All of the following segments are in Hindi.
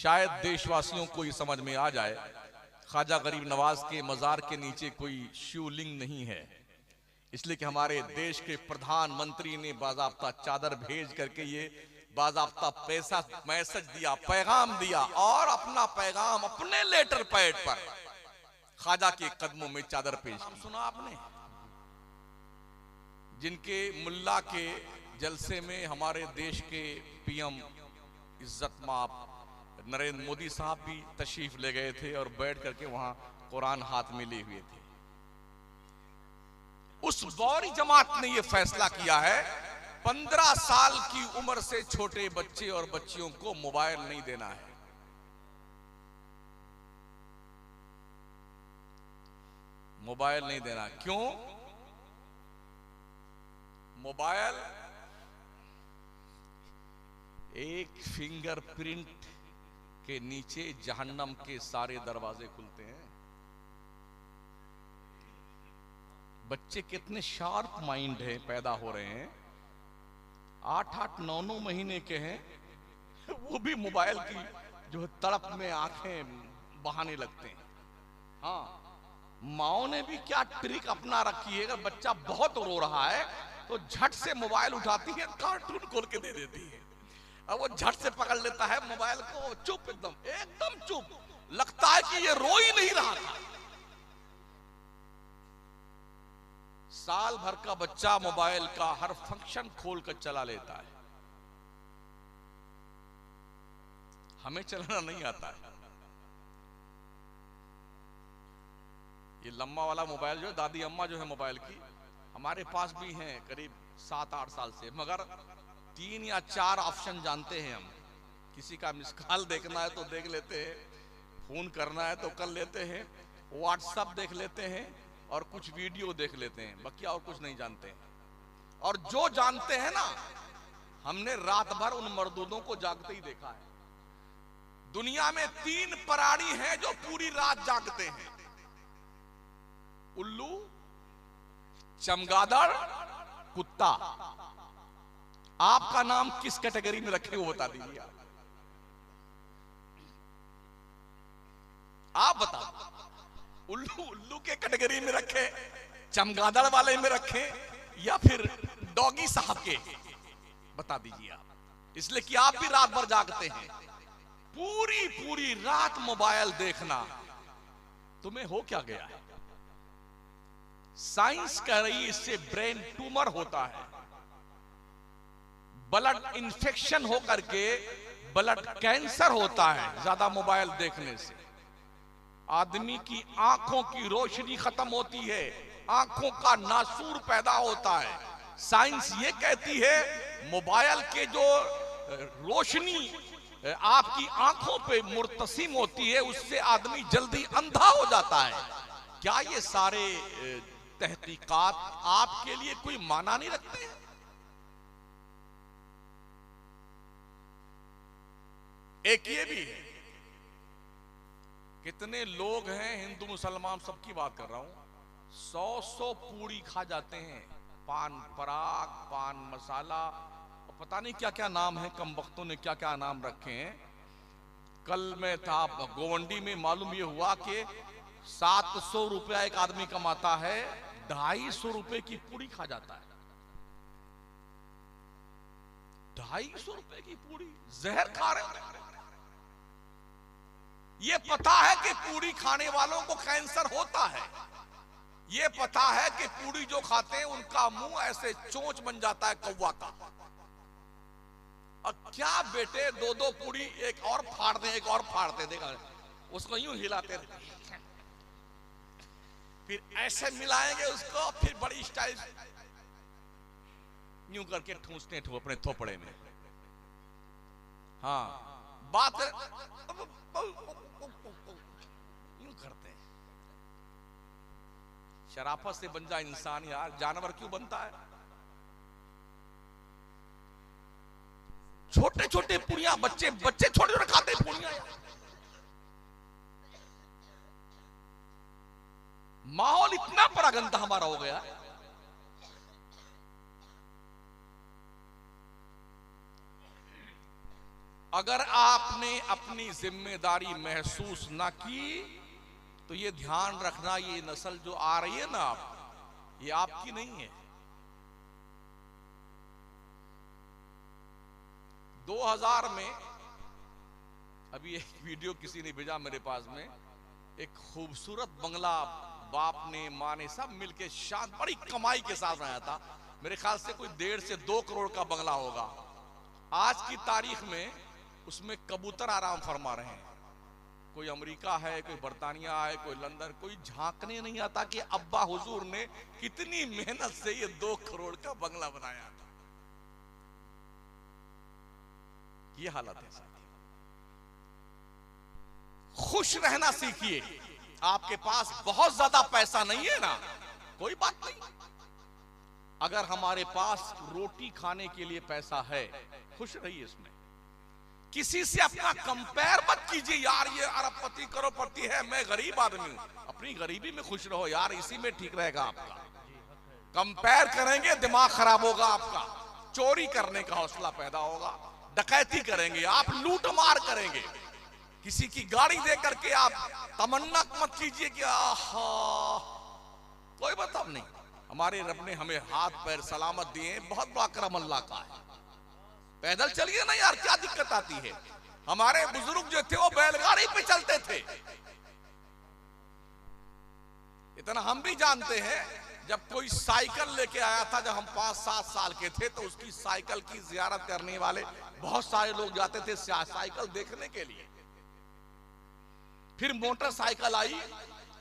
शायद देशवासियों को ये समझ में आ जाए, ख्वाजा गरीब नवाज के मजार के नीचे कोई शिवलिंग नहीं है, इसलिए कि हमारे देश के प्रधानमंत्री ने बाज़ाब्ता चादर भेज करके ये बाज़ाब्ता पैसा मैसेज दिया, पैगाम दिया, और अपना पैगाम अपने लेटर पैड पर ख्वाजा के कदमों में चादर पेश की। सुना आपने? जिनके मुल्ला के जलसे में हमारे देश के पीएम इज्जत माप नरेंद्र मोदी साहब भी तशरीफ ले गए थे और बैठ करके वहां कुरान हाथ में लिए हुए थे। उस बौरी जमात ने यह फैसला किया है 15 साल की उम्र से छोटे बच्चे और बच्चियों को मोबाइल नहीं देना है। मोबाइल नहीं देना। क्यों? मोबाइल एक फिंगरप्रिंट के नीचे जहन्नम के सारे दरवाजे खुलते हैं। बच्चे कितने शार्प माइंड है, पैदा हो रहे हैं, 8-8, 9-9 महीने के हैं, वो भी मोबाइल की जो तड़प में आंखें बहाने लगते हैं। हाँ, माओ ने भी क्या ट्रिक अपना रखी है, अगर बच्चा बहुत रो रहा है तो झट से मोबाइल उठाती है, कार्टून खोल के दे देती है, अब वो झट से पकड़ लेता है मोबाइल को, चुप, एकदम चुप, लगता है कि ये रो ही नहीं रहा था। साल भर का बच्चा मोबाइल का हर फंक्शन खोल कर चला लेता है। हमें चलाना नहीं आता है। ये लम्बा वाला मोबाइल जो दादी अम्मा जो है मोबाइल की, हमारे पास भी हैं करीब 7-8 साल से, मगर 3 या 4 ऑप्शन जानते हैं हम। किसी का मिस कॉल देखना है तो देख लेते हैं, फोन करना है तो कर लेते हैं, व्हाट्सएप देख लेते हैं और कुछ वीडियो देख लेते हैं, बाकी और कुछ नहीं जानते हैं। और जो जानते हैं ना, हमने रात भर उन मर्दूदों को जागते ही देखा है। दुनिया में 3 प्राणी हैं जो पूरी रात जागते हैं, उल्लू, चमगादड़, कुत्ता। आपका नाम किस कैटेगरी में रखे वो बता दीजिए। आप बताओ, उल्लू के कैटेगरी में रखे, चमगादड़ वाले में रखे, या फिर डॉगी साहब के? बता दीजिए आप। इसलिए कि आप भी रात भर जागते हैं, पूरी रात मोबाइल देखना। तुम्हें हो क्या गया है? साइंस कह रही है इससे ब्रेन ट्यूमर होता है, ब्लड इंफेक्शन होकर के ब्लड कैंसर होता है ज्यादा मोबाइल देखने से। आदमी की आंखों की रोशनी खत्म होती है, आंखों का नासूर पैदा होता है। साइंस ये कहती है मोबाइल के जो रोशनी आपकी आंखों पे मुर्तसिम होती है, उससे आदमी जल्दी अंधा हो जाता है। क्या ये सारे तहकीकात आपके लिए कोई माना नहीं रखते हैं? एक ये भी है, कितने लोग हैं, हिंदू मुसलमान सबकी बात कर रहा हूं, 100 पूड़ी खा जाते हैं, पान पराग, पान मसाला, और पता नहीं क्या क्या नाम है, कम वक्तों ने क्या क्या नाम रखे हैं। कल मैं था गोवंडी में, मालूम ये हुआ कि 700 रुपया एक आदमी कमाता है, 250 रुपए की पूड़ी खा जाता है। 250 रुपए की पूड़ी, जहर खा रहे हैं। ये पता है कि पूड़ी खाने वालों को कैंसर होता है, ये पता है कि पूड़ी जो खाते हैं उनका मुंह ऐसे चोंच बन जाता है कौवा का। और क्या बेटे, 2-2 पूड़ी, एक और फाड़ दे, एक और फाड़ दे, देखा उसको यूं हिलाते रहते, फिर ऐसे मिलाएंगे उसको, फिर बड़ी स्टाइल यूं करके ठूसते ठू अपने थोपड़े में। हाँ, बात यूं करते हैं। शराफत से बन जा इंसान यार, जानवर क्यों बनता है? छोटे छोटे पुड़िया, बच्चे छोटे छोटे खाते पुड़िया। माहौल इतना परागंदा हमारा हो गया। अगर आपने अपनी जिम्मेदारी महसूस ना की तो ये ध्यान रखना, ये नस्ल जो आ रही है ना, ये आपकी नहीं है। 2000 में अभी एक वीडियो किसी ने भेजा मेरे पास में, एक खूबसूरत बंगला बाप ने माँ ने सब मिलके शांत बड़ी कमाई के साथ बनाया था। मेरे ख्याल से कोई 1.5 से 2 करोड़ का बंगला होगा। आज की तारीख में उसमें कबूतर आराम फरमा रहे हैं। कोई अमेरिका है, कोई बर्तानिया है, कोई लंदन, कोई झांकने नहीं आता कि अब्बा हुजूर ने कितनी मेहनत से ये 2 करोड़ का बंगला बनाया था। ये हालत है साथी। खुश रहना सीखिए। आपके पास बहुत ज्यादा पैसा नहीं है ना, कोई बात नहीं। अगर हमारे पास रोटी खाने के लिए पैसा है, खुश रहिए इसमें। किसी से अपना कंपेयर मत कीजिए, यार ये अरबपति करोड़पति है, मैं गरीब आदमी हूं। अपनी गरीबी में खुश रहो यार, इसी में ठीक रहेगा आपका। कंपेयर करेंगे दिमाग खराब होगा आपका, चोरी करने का हौसला पैदा होगा, डकैती करेंगे आप, लूट मार करेंगे। किसी की गाड़ी दे करके आप तमन्ना मत कीजिए कि आहा, कोई मतलब नहीं। हमारे रब ने हमें हाथ पैर सलामत दिए, बहुत बड़ा करम अल्लाह का है। पैदल चलिए ना यार, क्या दिक्कत आती है। हमारे बुजुर्ग जो थे वो बैलगाड़ी पे चलते थे। इतना हम भी जानते हैं, जब कोई साइकिल लेके आया था, जब हम 5-7 साल के थे, तो उसकी साइकिल की जियारत करने वाले बहुत सारे लोग जाते थे साइकिल देखने के लिए। फिर मोटरसाइकिल आई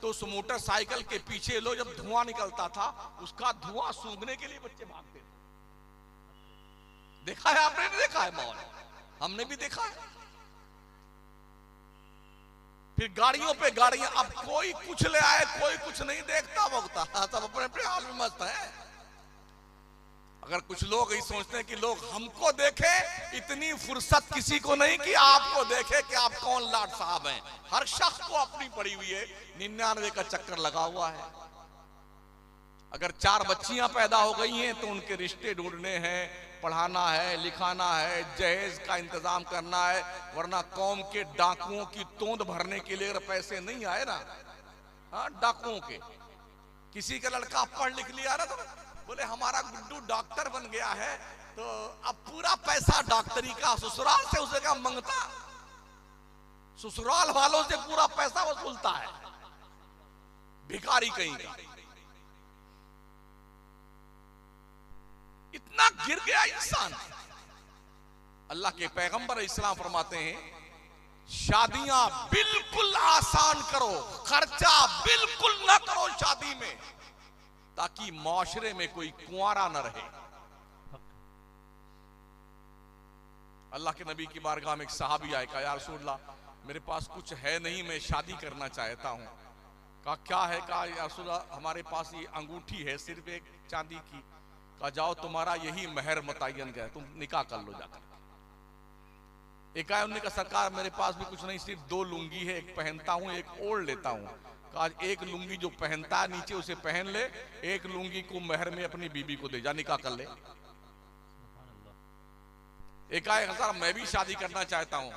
तो उस मोटरसाइकिल के पीछे लो, जब धुआं निकलता था, उसका धुआं सूंघने के लिए बच्चे भागते थे। देखा है आपने? नहीं देखा है? मौल हमने भी देखा है। फिर गाड़ियों पे गाड़ियां, अब कोई कुछ ले आए, कोई कुछ नहीं देखता भोगता, सब अपने अपने हाल में मस्त है। अगर कुछ लोग यही सोचते हैं कि लोग हमको देखे, इतनी फुर्सत किसी को नहीं कि आपको देखे कि आप कौन लाट साहब हैं। हर शख्स को अपनी पड़ी हुई है, 99 का चक्कर लगा हुआ है। अगर 4 बच्चियां पैदा हो गई हैं तो उनके रिश्ते ढूंढने हैं, पढ़ाना है, लिखाना है, जहेज का इंतजाम करना है, वरना कौम के डाकुओं की तोंद भरने के लिए अगर पैसे नहीं आए ना, हाँ डाकुओं के, किसी का लड़का पढ़ लिख लिया ना, तो बोले हमारा गुड्डू डॉक्टर बन गया है, तो अब पूरा पैसा डॉक्टरी का ससुराल से उसे क्या मांगता, ससुराल वालों से पूरा पैसा वसूलता है, भिखारी कहीं का। इतना गिर गया इंसान। अल्लाह के पैगंबर इस्लाम फरमाते हैं, शादियां बिल्कुल आसान करो, खर्चा बिल्कुल ना करो शादी में, ताकि माशरे में कोई कुंवारा न रहे। अल्लाह के नबी की बारगाह में एक सहाबी आए, कहा या रसूलल्लाह मेरे पास कुछ है नहीं, मैं शादी करना चाहता हूं। कहा क्या है? कहा या रसूलल्लाह हमारे पास ये अंगूठी है सिर्फ एक चांदी की। कहा जाओ तुम्हारा यही महर मुतय्यन है, तुम निकाह कर लो जाकर। एक आया, उन्होंने कहा सरकार मेरे पास भी कुछ नहीं, सिर्फ 2 लुंगी है, एक पहनता हूं एक ओढ़ लेता हूं। कहा एक लुंगी जो पहनता है नीचे उसे पहन ले, एक लुंगी को महर में अपनी बीबी को दे, जा निकाह कर ले। एक आए, हजार मैं भी शादी करना चाहता हूं।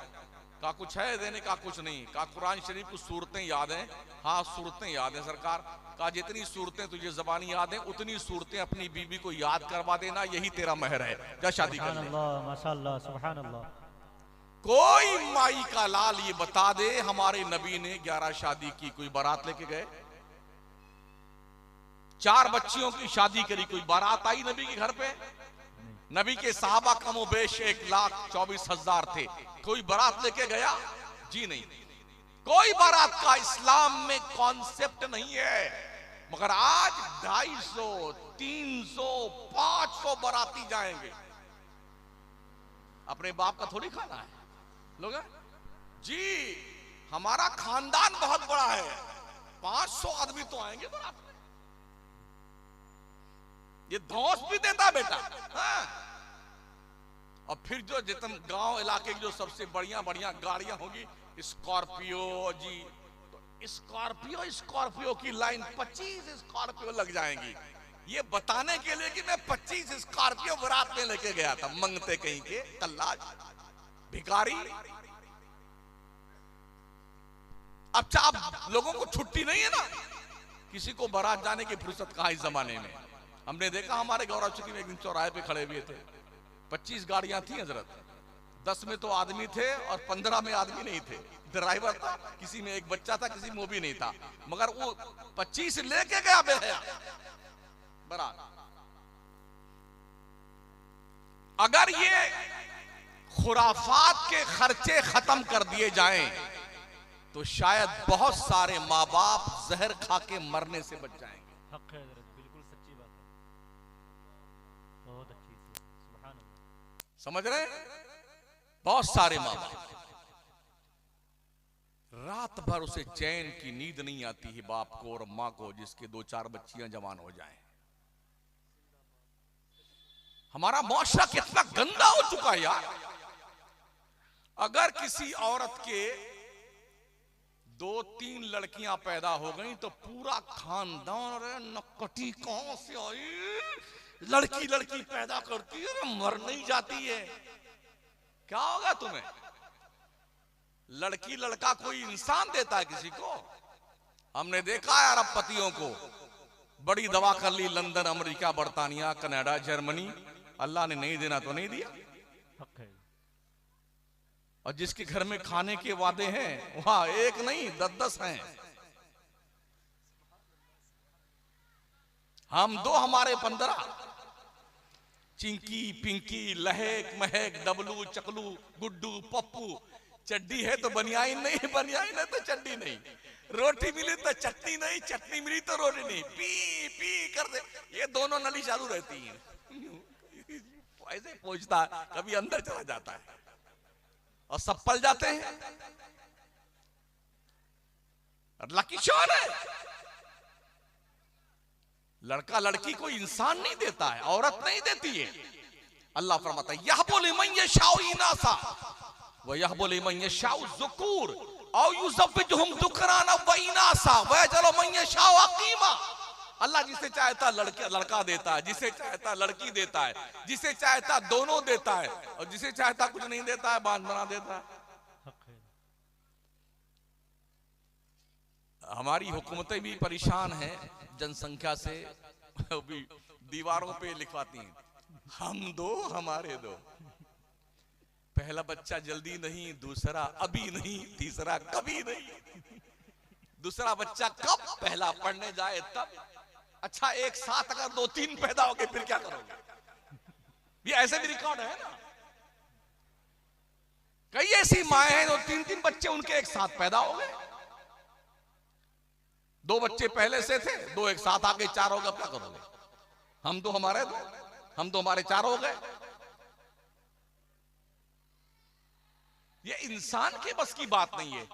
कहा कुछ है देने? का कुछ नहीं। कहा कुरान शरीफ कुछ सूरतें याद हैं? हाँ सूरतें याद हैं सरकार। कहा जितनी सूरतें तुझे जबानी याद हैं उतनी सूरतें अपनी बीबी को याद करवा देना, यही तेरा महर है, जा शादी कर ले। माशाअल्लाह सुभान अल्लाह। कोई माई का लाल ये बता दे हमारे नबी ने 11 शादी की, कोई बारात लेके गए? 4 बच्चियों की शादी करी, कोई बारात आई नबी के घर पे? नबी के साहबा कमोबेश 1,24,000 थे, कोई बारात लेके गया? जी नहीं। कोई बारात का इस्लाम में कॉन्सेप्ट नहीं है। मगर आज 250, 300, 500 बाराती जाएंगे। अपने बाप का थोड़ी खाना है लोग जी, हमारा खानदान बहुत बड़ा है, 500 आदमी तो आएंगे बारात में। ये धौंस भी देता बेटा। हाँ। और फिर जो जितने गांव इलाके की जो सबसे बढ़िया बढ़िया गाड़ियां होगी, स्कॉर्पियो जी, तो स्कॉर्पियो की लाइन 25 स्कॉर्पियो लग जाएंगी, ये बताने के लिए कि मैं 25 स्कॉर्पियो बारात में लेके गया था, मंगते कहीं के कल्लाज। भिखारी। अब लोगों को छुट्टी नहीं है ना, किसी को बारात जाने की फुर्सत कहां इस जमाने में। हमने देखा हमारे गौरव सिटी में एक दिन चौराहे पे खड़े हुए थे, 25 गाड़ियां थी हजरत, 10 में तो आदमी थे और 15 में आदमी नहीं थे, ड्राइवर था, किसी में एक बच्चा था, किसी में वो भी नहीं था, मगर वो 25 लेके गया बेहया बारात। अगर ये खुराफात के खर्चे खत्म कर दिए जाएं तो शायद बहुत सारे माँ बाप जहर खा के मरने से बच जाएंगे। हक है हज़रत, बिल्कुल सच्ची बात है, बहुत अच्छी सी, सुभान अल्लाह। समझ रहे हैं? बहुत सारे माँ बाप रात भर उसे चैन की नींद नहीं आती है बाप को और माँ को, जिसके 2-4 बच्चियां जवान हो जाएं। हमारा मुआशरा कितना गंदा हो चुका है यार। अगर किसी औरत के 2-3 लड़कियां पैदा हो गई तो पूरा खानदान, अरे नकटी कहां से आई, लड़की लड़की पैदा करती है, मर नहीं जाती है, क्या होगा तुम्हें? लड़की लड़का कोई इंसान देता है किसी को? हमने देखा है अरबपतियों को, बड़ी दवा कर ली, लंदन, अमेरिका, बर्तानिया, कनाडा, जर्मनी, अल्लाह ने नहीं देना तो नहीं दिया। और जिसके घर में खाने के वादे हैं वहां एक नहीं 10-10 हैं। हम 2 हमारे 15, चिंकी, पिंकी, लहेक, महक, डबलू, चकलू, गुड्डू, पप्पू। चड्डी है तो बनियाइन नहीं, बनियाइन है तो चड्डी नहीं, रोटी मिली तो चटनी नहीं, चटनी मिली तो रोटी नहीं, पी पी कर दे। ये दोनों नली चालू रहती है, ऐसे पहुंचता है, कभी अंदर चला जाता है और सब पल जाते हैं। लकी शॉन है। लड़का लड़की को इंसान नहीं देता है, औरत नहीं देती है। अल्लाह फरमाता है यह बोले मैं ये शाउ इनासा व यह बोले मैं ये शाउ ज़ुकूर औ युज़व्विजुहुम दुकराना व इनासा व यजअलु मैं ये शाउ अकीमा। अल्लाह जिसे चाहता लड़का देता है, जिसे चाहता लड़की देता है, जिसे चाहता दोनों देता है, और जिसे चाहता कुछ नहीं देता है, बांझ बना देता है। हमारी हुकूमतें भी परेशान हैं जनसंख्या से, भी दीवारों पे लिखवाती हैं हम 2 हमारे 2। पहला बच्चा जल्दी नहीं, दूसरा अभी नहीं, तीसरा कभी नहीं। दूसरा बच्चा कब? पहला पढ़ने जाए तब। अच्छा, एक साथ अगर 2-3 पैदा हो गए फिर क्या करोगे? ये ऐसे भी रिकॉर्ड है ना, कई ऐसी माएं हैं जो 3-3 बच्चे उनके एक साथ पैदा हो गए। 2 बच्चे पहले से थे, 2 एक साथ आगे 4 हो गए, क्या करोगे? हम 2 हमारे 2, हम 2 हमारे 4 हो गए। ये इंसान के बस की बात नहीं है।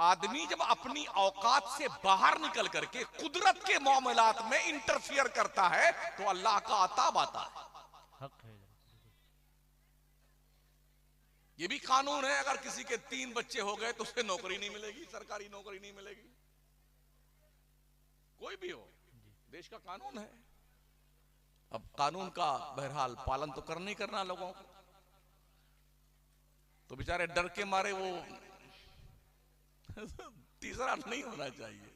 आदमी जब अपनी औकात से बाहर निकल करके कुदरत के मामलात में इंटरफियर करता है तो अल्लाह का अताब आता है। ये भी कानून है, अगर किसी के 3 बच्चे हो गए तो उसे नौकरी नहीं मिलेगी, सरकारी नौकरी नहीं मिलेगी, कोई भी हो, देश का कानून है। अब कानून का बहरहाल पालन तो करना ही करना लोगों को, तो बेचारे डर के मारे वो तीसरा नहीं होना चाहिए,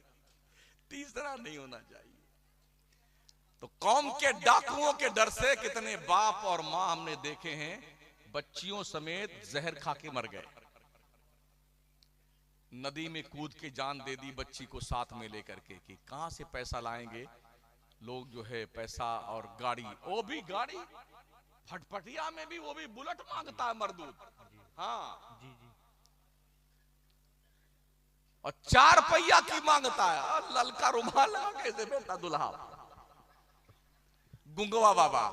तीसरा नहीं होना चाहिए। तो कौम के डाकुओं के डर से कितने बाप और मां हमने देखे हैं बच्चियों समेत जहर खा के मर गए। नदी में कूद के जान दे दी बच्ची को साथ में लेकर के कि कहां से पैसा लाएंगे लोग, जो है पैसा और गाड़ी, वो भी गाड़ी फटफटिया में भी, वो भी बुलेट मांगता है मर्दूद। हाँ जी जी, और 4 पहिया की मांगता है, और ललका रुमाल लगा कैसे बेटा दुल्हा, गुंगवा बाबा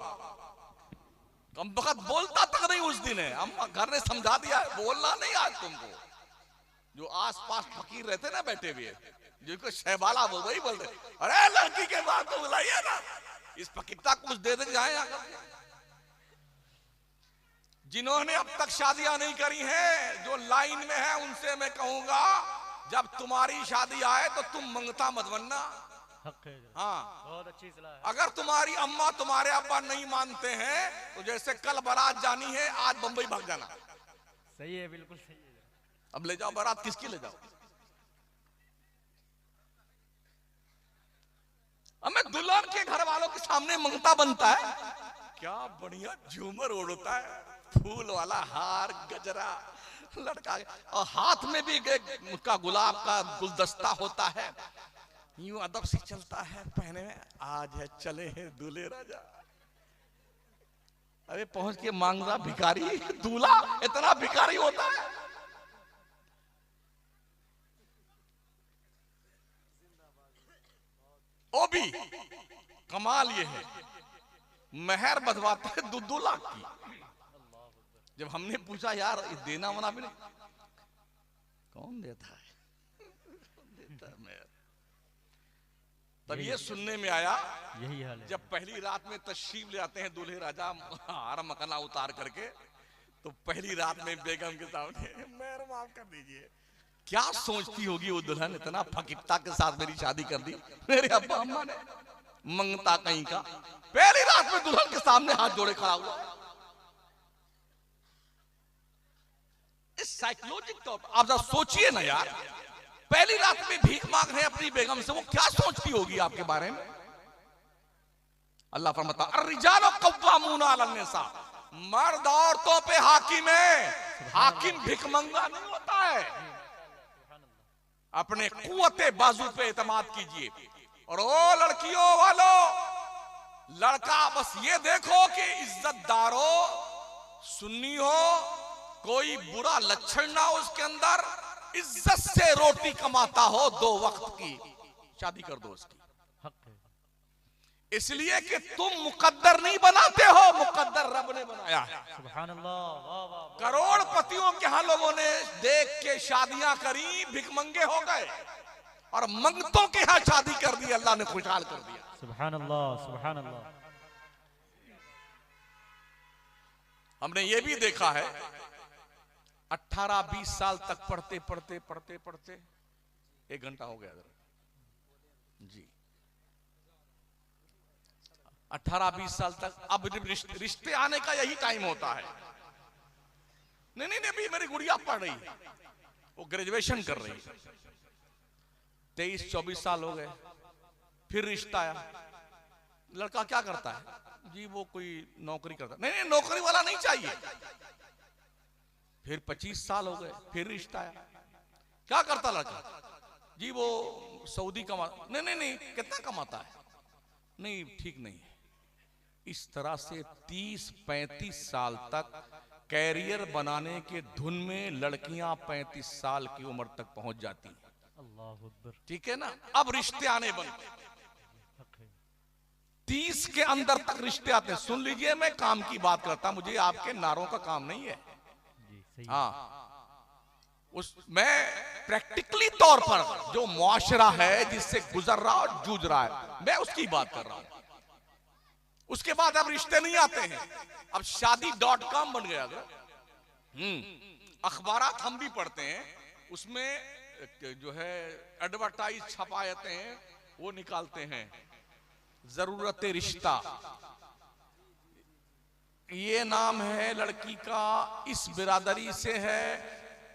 कम वक्त बोलता तक नहीं उस दिन है, अम्मा घर ने समझा दिया बोलना नहीं आज तुमको। जो आसपास फकीर रहते ना बैठे हुए, जिनको शहबाला बोल वही बोलते, अरे लड़की के बाद तो बुलाइए ना, इस फकीरता कुछ दे दे जाए आकर। जिन्होंने अब तक शादियां नहीं करी हैं, जो लाइन में है, उनसे मैं कहूंगा जब तुम्हारी शादी आए तो तुम मंगता मत बनना। हाँ, बहुत अच्छी सलाह है। अगर तुम्हारी अम्मा तुम्हारे अब्बा नहीं मानते हैं तो जैसे कल बारात जानी है आज बंबई भाग जाना। सही है, बिल्कुल सही है। अब ले जाओ बारात, किसकी ले जाओ? हमें दुल्हन के घर वालों के सामने मंगता बनता है, क्या बढ़िया झूमर ओढ़ता है, फूल वाला हार, गजरा, लड़का, और हाथ में भी उसका गुलाब का गुलदस्ता होता है, यूं अदब से चलता है पहने में, आज है चले हैं दूल्हे राजा। अरे पहुंच के मांग रहा भिखारी, दूल्हा इतना भिखारी होता है? ओ भी कमाल ये है, मेहर बधवाते हैं 2-2 लाख की। जब हमने पूछा यार देना मना भी नहीं, कौन देता है, कौन देता है मेहर? तब ये सुनने में आया, यही हाल है। जब पहली रात में तशरीफ ले आते हैं दूल्हे राजा हार मकाना उतार करके, तो पहली रात में बेगम के सामने मेहर माफ कर दीजिए, क्या सोचती होगी वो दुल्हन, इतना फकीरता के साथ मेरी शादी कर दी मेरे अब्बा अम्मा ने, मंगता कहीं का, पहली रात में दुल्हन के सामने हाथ जोड़े खड़ा हुआ। इस साइकोलॉजिक तौर पर आप जरा सोचिए ना यार, पहली रात में भीख मांग रहे हैं अपनी बेगम से, वो क्या सोचती होगी आपके बारे में? अल्लाह फरमाता अर्रिजालु कव्वामूना अलन्निसा, मर्द औरतों पे हाकिम है। हाकिम भिखमंगा नहीं होता है। अपने कुव्वते बाजू पे एतमाद कीजिए। और ओ लड़कियों वालों, लड़का बस ये देखो कि इज्जतदारो, सुन्नी हो, कोई बुरा लक्षण ना हो उसके अंदर, इज्जत से रोटी कमाता हो, 2 वक्त की, शादी कर दो उसकी। हक है। इसलिए कि तुम मुकद्दर नहीं बनाते हो, मुकद्दर रब ने बनाया है। सुभान अल्लाह, वाह वाह। करोड़पतियों के यहां लोगों ने देख के शादियां करी, भिखमंगे हो गए, और मंगतों के यहां शादी कर दी, अल्लाह ने खुशहाल कर दिया। सुभान अल्लाह, सुभान अल्लाह। हमने ये भी देखा है, 18-20 साल तक पढ़ते पढ़ते पढ़ते पढ़ते, 1 घंटा हो गया जी, 18-20 साल तक, अब रिश्ते आने का यही टाइम होता है। नहीं, अभी मेरी गुड़िया पढ़ रही है, वो ग्रेजुएशन कर रही है, 23-24 साल हो गए, फिर रिश्ता आया। लड़का क्या करता है जी? वो कोई नौकरी करता। नहीं, नौकरी वाला नहीं चाहिए। फिर 25 साल हो गए, फिर रिश्ता आया। क्या करता लड़का जी? वो सऊदी कमा। नहीं, कितना कमाता है? नहीं, ठीक नहीं है। इस तरह से 30-35 साल तक कैरियर बनाने के धुन में लड़कियां 35 साल की उम्र तक पहुंच जाती हैं। अल्लाह अकबर। ठीक है ना? अब रिश्ते आने बनते, हक है। 30 के अंदर तक रिश्ते आते हैं। सुन लीजिए, मैं काम की बात करता, मुझे आपके नारों का काम नहीं है। जी सही। हाँ, मैं प्रैक्टिकली तौर पर जो मुआशरा है जिससे गुजर रहा और जूझ रहा है, मैं उसकी बात कर रहा हूं। उसके बाद अब रिश्ते नहीं आते हैं, अब शादी.com बन गया। अखबारात हम भी पढ़ते हैं, उसमें जो है एडवर्टाइज छपा जाते हैं, वो निकालते हैं, जरूरत रिश्ता, ये नाम है लड़की का, इस बिरादरी से है,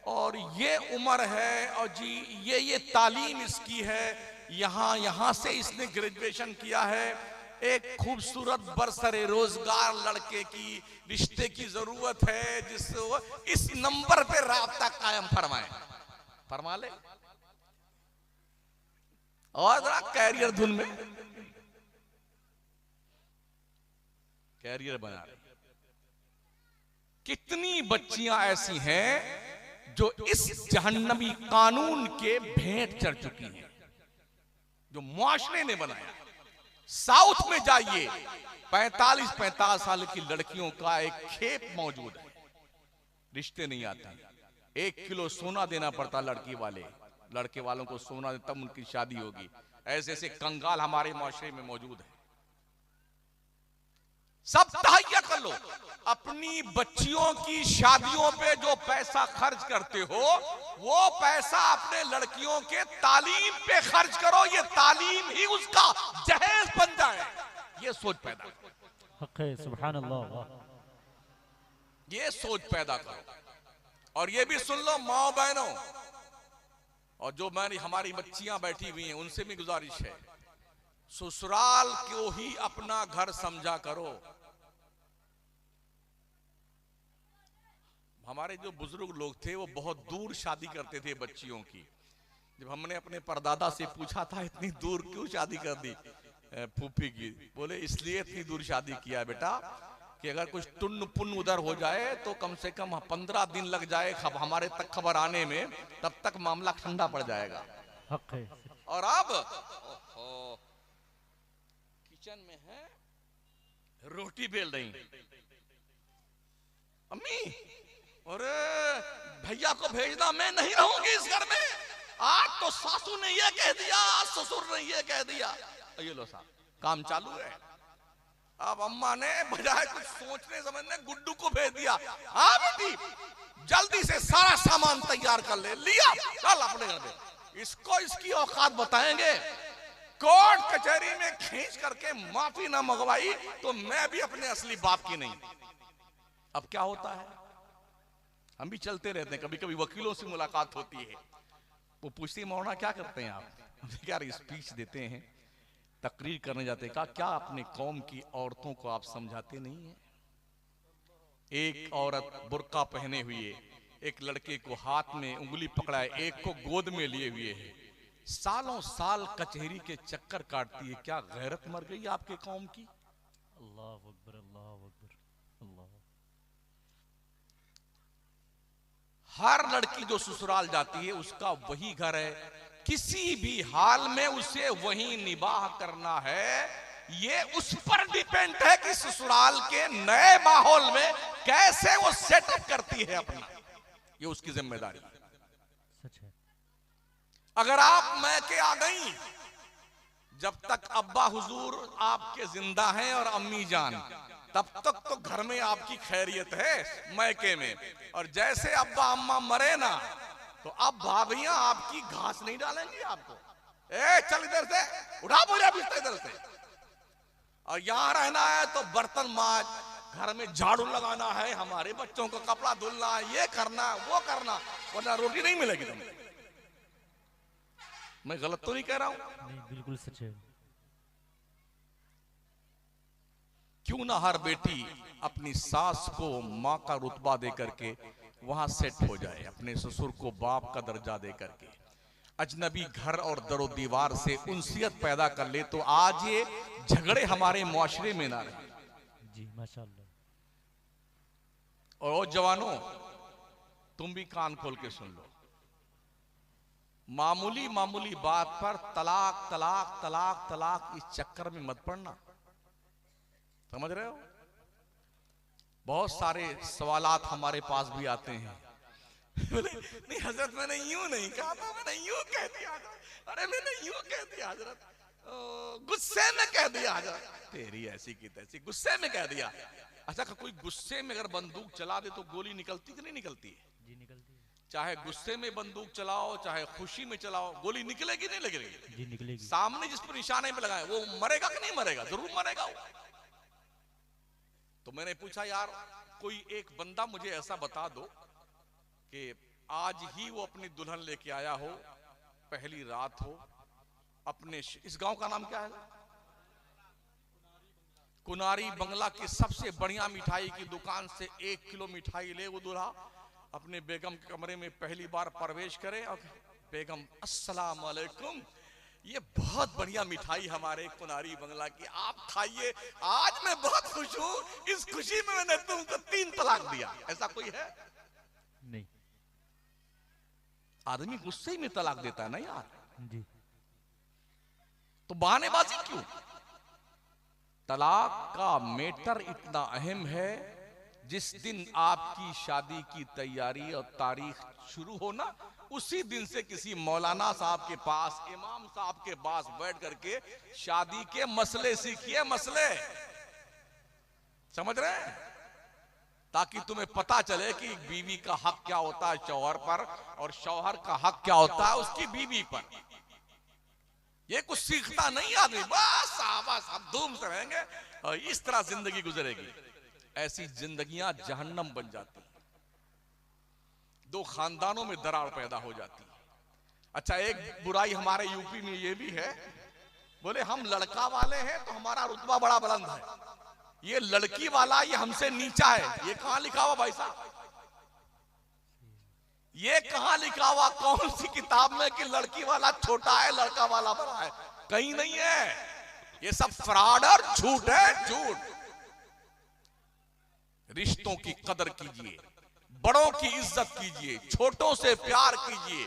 और ये उम्र है, और जी ये तालीम इसकी है, यहां से इसने ग्रेजुएशन किया है, एक खूबसूरत बरसरे रोजगार लड़के की रिश्ते की जरूरत है, जिस इस नंबर पे राब्ता कायम फरमा ले, और जरा कैरियर धुन में कैरियर बना रहे। कितनी बच्चियां ऐसी हैं जो इस जहन्नमी कानून के भेंट चढ़ चुकी हैं, जो मुआशरे ने बनाया। साउथ में जाइए, 45-50 साल की लड़कियों का एक खेप मौजूद है, रिश्ते नहीं आते। 1 किलो सोना देना पड़ता लड़के वालों को सोना दे, तब उनकी शादी होगी। ऐसे कंगाल हमारे मुआशरे में मौजूद है। सब तहैया कर लो, अपनी बच्चियों की शादियों पे जो पैसा खर्च करते हो, वो पैसा अपने लड़कियों के तालीम पे खर्च करो, ये तालीम ही उसका जहेज बन जाए, ये सोच पैदा करो। हक है, सुभान अल्लाह, वाह। ये सोच पैदा करो। और ये भी सुन लो माओ बहनों, और जो हमारी बच्चियां बैठी हुई हैं उनसे भी गुजारिश है, ससुराल को ही अपना घर समझा करो। हमारे जो बुजुर्ग लोग थे वो बहुत दूर शादी करते थे बच्चियों की। जब हमने अपने परदादा से पूछा था इतनी दूर क्यों शादी कर दी फूफी की, बोले इसलिए इतनी दूर शादी किया है बेटा कि अगर कुछ टुन्न पुन्न उधर हो जाए तो कम से कम 15 दिन लग जाए हमारे तक खबर आने में, तब तक मामला ठंडा पड़ जाएगा। हक है। और अब किचन में है, रोटी बेल रही अम्मी, अरे भैया को भेजना, मैं नहीं रहूंगी इस घर में, आज तो सासू ने ये कह दिया, ससुर ने ये कह दिया। ये लो साहब काम चालू है। अब अम्मा ने बजाय कुछ सोचने समझने गुड्डू को भेज दिया, हाँ बेटी जल्दी से सारा सामान तैयार कर ले, लिया चल अपने घर में। इसको इसकी औकात बताएंगे, कोर्ट कचहरी में खींच करके माफी ना मंगवाई तो मैं भी अपने असली बाप की नहीं। अब क्या होता है, हम भी चलते रहते हैं, कभी कभी वकीलों से मुलाकात होती है, वो पूछती है मौलाना क्या करते हैं आप, क्या स्पीच देते हैं, तकरीर करने जाते हैं, क्या अपने कौम की औरतों को आप समझाते नहीं हैं। एक औरत बुर्का पहने हुए एक लड़के को हाथ में उंगली पकड़ाए, एक को गोद में लिए हुए है, सालों साल कचहरी के चक्कर काटती है, क्या गैरत मर गई आपके कौम की। अल्लाह अकबर, अल्लाह अकबर, अल्लाह। हर लड़की जो ससुराल जाती है उसका वही घर है, किसी भी हाल में उसे वही निबाह करना है। ये उस पर डिपेंड है कि ससुराल के नए माहौल में कैसे वो सेटअप करती है अपना, ये उसकी जिम्मेदारी है। सच है। अगर आप मैके आ गई, जब तक अब्बा हुजूर आपके जिंदा हैं और अम्मी जान, तब तक तो घर में आपकी खैरियत है मैके में, और जैसे अब्बा अम्मा मरे ना तो अब भाभियां आपकी घास नहीं डालेंगी आपको, ए चल इधर से उठा बोझा बिस्तर इधर से, और यहां रहना है तो बर्तन माज, घर में झाड़ू लगाना है, हमारे बच्चों को कपड़ा धुलना, ये करना वो करना, वरना रोटी नहीं मिलेगी तुम्हें। मैं गलत तो नहीं कह रहा हूं? नहीं, बिल्कुल सच है। क्यों ना हर बेटी अपनी सास को माँ का रुतबा दे करके वहां सेट हो जाए, अपने ससुर को बाप का दर्जा दे करके, अजनबी घर और दरो दीवार से उनसियत पैदा कर ले, तो आज ये झगड़े हमारे मुआशरे में ना रहे। जी माशाअल्लाह। और जवानों तुम भी कान खोल के सुन लो, मामूली मामूली बात पर तलाक तलाक तलाक तलाक इस चक्कर में मत पड़ना, समझ रहे हो। बहुत सारे सवालात हमारे पास भी आते हैं, बोले नहीं हजरत मैंने यूं नहीं कहा था, मैंने यूं कह दिया, अरे मैंने यूं कह दिया हजरत, गुस्से में कह दिया हजरत, तेरी ऐसी की तैसी, गुस्से में कह दिया। अच्छा कोई गुस्से में अगर बंदूक चला दे तो गोली निकलती कि नहीं निकलती है? जी निकलती है। चाहे गुस्से में बंदूक चलाओ चाहे खुशी में चलाओ, गोली निकलेगी नहीं लगेगी? जी निकलेगी। सामने जिस पर निशाने पे लगाए वो मरेगा कि नहीं मरेगा? जरूर मरेगा वो। तो मैंने पूछा यार कोई एक बंदा मुझे ऐसा बता दो कि आज ही वो अपनी दुल्हन लेके आया हो, पहली रात हो, अपने इस गांव का नाम क्या है? कुनारी बंगला की सबसे बढ़िया मिठाई की दुकान से 1 किलो मिठाई ले वो दूल्हा, अपने बेगम के कमरे में पहली बार प्रवेश करे और बेगम अस्सलाम वालेकुम, ये बहुत बढ़िया मिठाई हमारे कुनारी बंगला की, आप खाइए, आज मैं बहुत खुश हूं, इस खुशी में मैंने तुमको 3 तलाक दिया। ऐसा कोई है? नहीं। आदमी गुस्से में तलाक देता है ना यार। जी। तो बहानेबाजी क्यों? तलाक का मैटर इतना अहम है, जिस दिन आपकी शादी की तैयारी और तारीख शुरू हो ना, उसी दिन से किसी मौलाना साहब के पास, इमाम साहब के पास बैठ करके शादी के मसले सीखिए, मसले समझ रहे हैं, ताकि तुम्हें पता चले कि बीवी का हक क्या होता है शौहर पर और शौहर का हक क्या होता है उसकी बीवी पर। ये कुछ सीखता नहीं आदमी, बस आवाज हम धूम से रहेंगे और इस तरह जिंदगी गुजरेगी। ऐसी जिंदगियां जहन्नम बन जाती हैं। दो खानदानों में दरार पैदा हो जाती है। अच्छा, एक बुराई हमारे यूपी में ये भी है, बोले हम लड़का वाले हैं तो हमारा रुतबा बड़ा बुलंद है, ये लड़की वाला ये हमसे नीचा है। ये कहां लिखा हुआ भाई साहब? ये कहां लिखा हुआ कौन सी किताब में कि लड़की वाला छोटा है लड़का वाला बड़ा है? कहीं नहीं है। ये सब फ्रॉड और झूठ है, झूठ। रिश्तों की कदर कीजिए, बड़ों की इज्जत कीजिए, छोटों से प्यार कीजिए।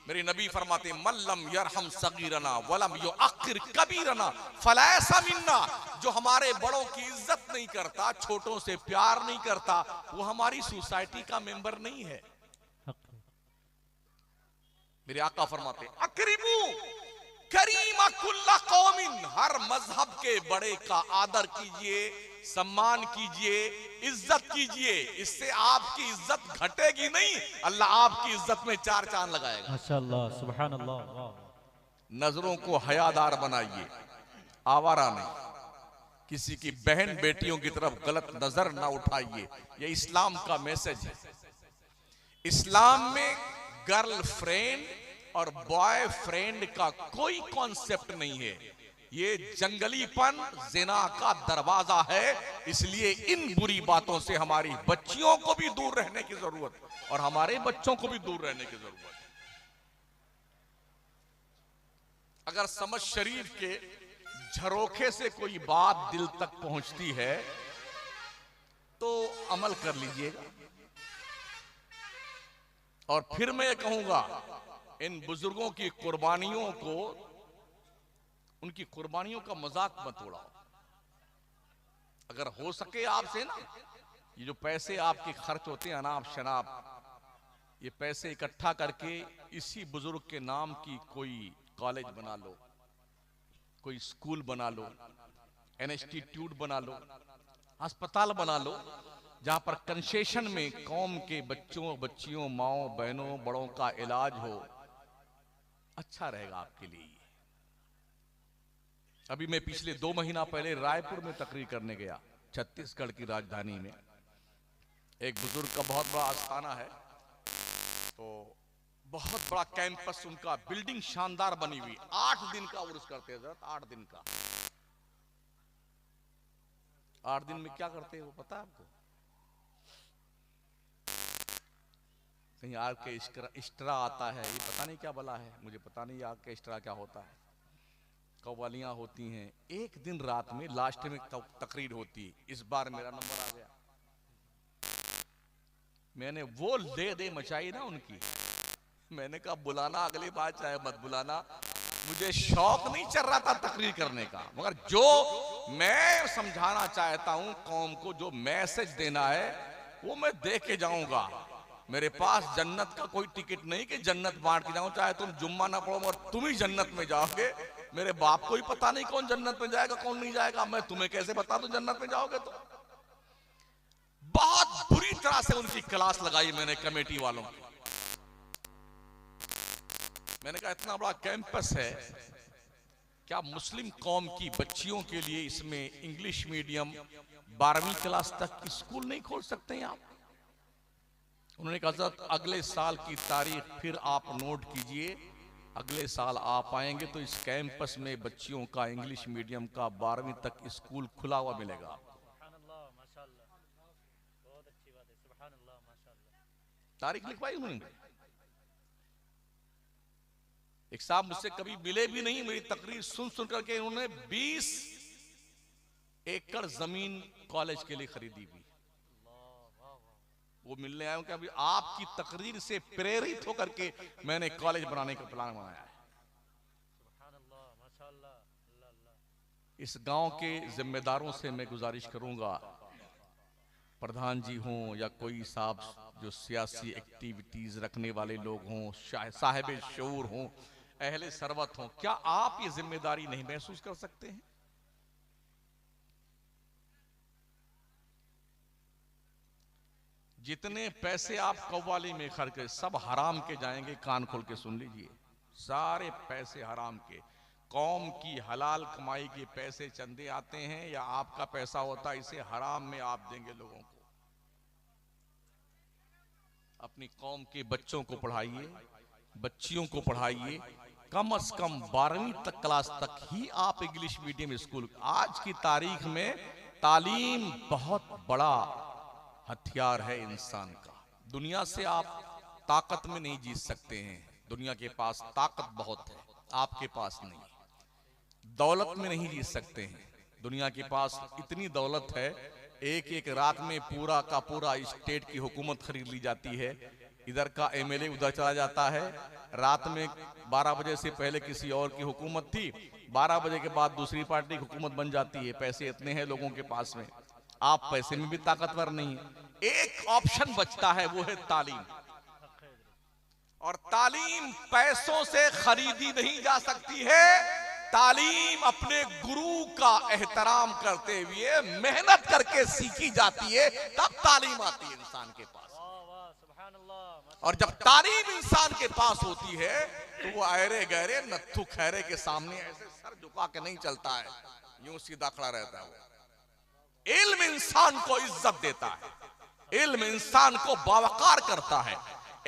मेरे नबी फरमाते मल्लम यरहम सगीरना वलम युअक्किर कबीरना फलैसा मिन्ना। जो हमारे बड़ों की इज्जत नहीं करता, छोटों से प्यार नहीं करता, वो हमारी सोसाइटी का मेंबर नहीं है। मेरे आका फरमाते अकरीमू करीमा कुल्ला कौमिन, हर मजहब के बड़े का आदर कीजिए, सम्मान कीजिए, इज्जत कीजिए। इससे आपकी इज्जत घटेगी नहीं, अल्लाह आपकी इज्जत में चार चांद लगाएगा। माशाअल्लाह, सुभान अल्लाह, वाह। नजरों को हयादार बनाइए, आवारा नहीं। किसी की बहन बेटियों की तरफ गलत नजर ना उठाइए। यह इस्लाम का मैसेज है। इस्लाम में गर्लफ्रेंड और बॉयफ्रेंड का कोई कॉन्सेप्ट नहीं है। ये जंगलीपन जिना का दरवाजा है। इसलिए इन बुरी बातों से हमारी बच्चियों को भी दूर रहने की जरूरत है और हमारे बच्चों को भी दूर रहने की जरूरत है। अगर समझ शरीफ के झरोखे से कोई बात दिल तक पहुंचती है तो अमल कर लीजिएगा। और फिर मैं ये कहूंगा, इन बुजुर्गों की कुर्बानियों को, उनकी कुर्बानियों का मजाक मत उड़ाओ। अगर हो सके आपसे ना, ये जो पैसे आपके खर्च होते हैं अनाप शनाप, ये पैसे इकट्ठा करके इसी बुजुर्ग के नाम की कोई कॉलेज बना लो, कोई स्कूल बना लो, इंस्टीट्यूट बना लो, अस्पताल बना लो, जहां पर कंसेशन में कौम के बच्चों बच्चियों माओ बहनों बड़ों का इलाज हो। अच्छा रहेगा आपके लिए। अभी मैं पिछले 2 महीना पहले रायपुर में तकरीर करने गया, छत्तीसगढ़ की राजधानी में। एक बुजुर्ग का बहुत बड़ा आस्थाना है, तो बहुत बड़ा कैंपस उनका, बिल्डिंग शानदार बनी हुई। 8 दिन का उर्स करते हैं हज़रत, 8 दिन का। 8 दिन में क्या करते हैं वो पता है आपको? कहीं आग के इस्ट्रा आता है, ये पता नहीं क्या बला है, मुझे पता नहीं आग के इस्ट्रा क्या होता है। कव्वालियां होती हैं। एक दिन रात में लास्ट में तकरीर होती है। इस बार मेरा नंबर आ गया। मैंने वो ले दे मचाई ना उनकी, मैंने कहा बुलाना अगली बार चाहे मत बुलाना। मुझे शौक नहीं चल रहा था तकरीर करने का, मगर जो मैं समझाना चाहता हूं कौम को, जो मैसेज देना है वो मैं दे के जाऊंगा। मेरे पास जन्नत का कोई टिकट नहीं कि जन्नत बांट के जाऊं, चाहे तुम जुम्मा ना पढ़ो और तुम ही जन्नत में जाओगे। मेरे बाप को ही पता नहीं कौन जन्नत में जाएगा कौन नहीं जाएगा, मैं तुम्हें कैसे बता दूं जन्नत में जाओगे तो। बहुत बुरी तरह से उनकी क्लास लगाई मैंने कमेटी वालों की। मैंने कहा इतना बड़ा कैंपस है, क्या मुस्लिम कौम की बच्चियों के लिए इसमें इंग्लिश मीडियम 12वीं क्लास तक स्कूल नहीं खोल सकते हैं आप? उन्होंने कहा हज़रत अगले साल की तारीख फिर आप नोट कीजिए, अगले साल आप आएंगे तो इस कैंपस में बच्चियों का इंग्लिश मीडियम का 12वीं तक स्कूल खुला हुआ मिलेगा। तारीख लिखवाई उन्होंने। एक साहब मुझसे कभी मिले भी नहीं, मेरी तकरीर सुन सुन करके उन्होंने 20 एकड़ जमीन कॉलेज के लिए खरीदी भी। वो मिलने आए कि अभी आपकी तकरीर से प्रेरित होकर के मैंने कॉलेज बनाने का प्लान बनाया है। इस गांव के जिम्मेदारों से मैं गुजारिश करूंगा, प्रधान जी हों या कोई साहब जो सियासी एक्टिविटीज रखने वाले लोग हों, साहिब शऊर हों, अहले सरवत हों, क्या आप ये जिम्मेदारी नहीं महसूस कर सकते हैं? जितने पैसे आप कव्वाली में खर्च करें सब हराम के जाएंगे। कान खोल के सुन लीजिए, सारे पैसे हराम के। कौम की हलाल कमाई के पैसे चंदे आते हैं या आपका पैसा होता है, इसे हराम में आप देंगे लोगों को। अपनी कौम के बच्चों को पढ़ाइए, बच्चियों को पढ़ाइए। कम से कम 12वीं तक क्लास तक ही आप इंग्लिश मीडियम स्कूल। आज की तारीख में तालीम बहुत बड़ा हथियार है इंसान का। दुनिया से आप ताकत में नहीं जीत सकते हैं, दुनिया के पास ताकत बहुत है, आपके पास नहीं। दौलत में नहीं जीत सकते हैं, दुनिया के पास इतनी दौलत है, एक एक रात में पूरा का पूरा स्टेट की हुकूमत खरीद ली जाती है। इधर का एमएलए उधर चला जाता है, रात में 12 बजे से पहले किसी और की हुकूमत थी, 12 बजे के बाद दूसरी पार्टी की हुकूमत बन जाती है। पैसे इतने हैं लोगों के पास में, आप पैसे में भी ताकतवर नहीं है। एक ऑप्शन बचता है, वो है तालीम। और तालीम पैसों से खरीदी नहीं जा सकती है। तालीम अपने गुरु का एहतराम करते हुए मेहनत करके सीखी जाती है, तब तालीम आती है इंसान के पास। और जब तालीम इंसान के पास होती है तो वो अहरे गहरे नत्थु खैरे के सामने ऐसे सर झुका के नहीं चलता है, यूं सीधा खड़ा रहता है। वो इल्म इंसान को इज्जत देता है, इल्म इंसान को बावकार करता है,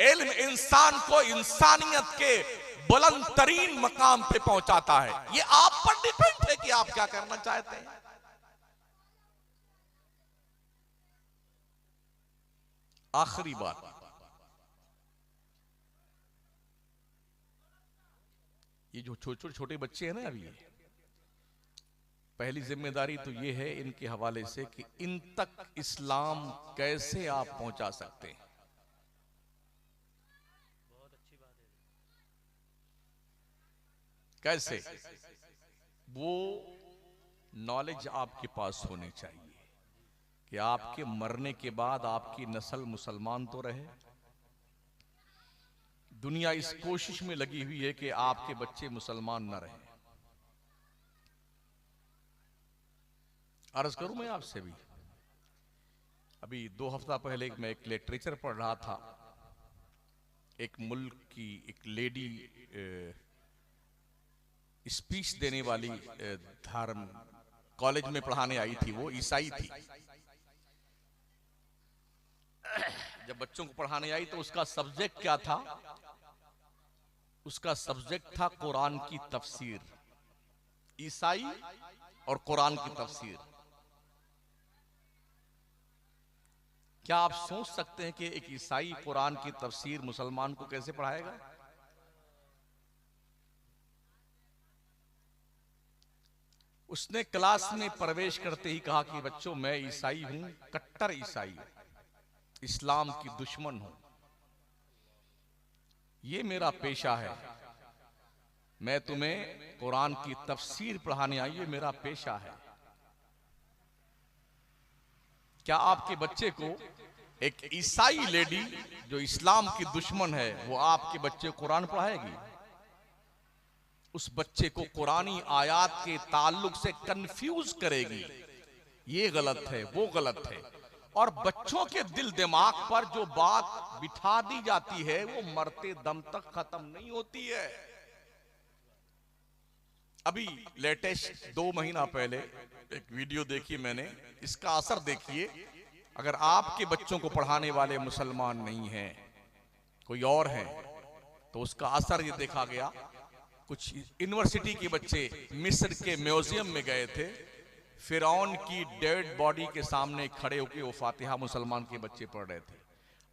इल्म इंसान को इंसानियत के बुलंद तरीन मकाम पे पहुंचाता है। ये आप पर डिपेंड है कि आप क्या करना चाहते हैं। आखिरी बात, ये जो छोटे छोटे बच्चे हैं ना, अभी पहली जिम्मेदारी तो ये है इनके हवाले से कि इन तक इस्लाम कैसे आप पहुंचा सकते हैं। कैसे? वो नॉलेज आपके पास होनी चाहिए कि आपके मरने के बाद आपकी नस्ल मुसलमान तो रहे। दुनिया इस कोशिश में लगी हुई है कि आपके बच्चे मुसलमान न रहे। अर्ज करूं मैं आपसे भी, अभी 2 हफ्ता पहले मैं एक लिटरेचर पढ़ रहा था। एक मुल्क की एक लेडी स्पीच देने वाली धर्म कॉलेज में पढ़ाने आई थी, वो ईसाई थी। जब बच्चों को पढ़ाने आई तो उसका सब्जेक्ट क्या था? उसका सब्जेक्ट था कुरान की तफसीर, ईसाई और कुरान की तफसीर। क्या आप सोच सकते हैं कि एक ईसाई कुरान की तफसीर मुसलमान को कैसे पढ़ाएगा? उसने क्लास में प्रवेश करते ही कहा कि बच्चों, मैं ईसाई हूं, कट्टर ईसाई, इस्लाम की दुश्मन हूं, ये मेरा पेशा है, मैं तुम्हें कुरान की तफसीर पढ़ाने आई, ये मेरा पेशा है। क्या आपके बच्चे को एक ईसाई लेडी जो इस्लाम की दुश्मन है, वो आपके बच्चे को कुरान पढ़ाएगी? उस बच्चे को कुरानी आयात के ताल्लुक से कंफ्यूज करेगी। ये गलत है, वो गलत है। और बच्चों के दिल दिमाग पर जो बात बिठा दी जाती है वो मरते दम तक खत्म नहीं होती है। अभी लेटेस्ट 2 महीना पहले एक वीडियो देखी मैंने, इसका असर देखिए। अगर आपके बच्चों को पढ़ाने वाले मुसलमान नहीं हैं, कोई और हैं, तो उसका असर ये देखा गया। कुछ यूनिवर्सिटी के बच्चे मिस्र के म्यूजियम में गए थे, फिरौन की डेड बॉडी के सामने खड़े होकर वो फातिहा मुसलमान के बच्चे पढ़ रहे थे।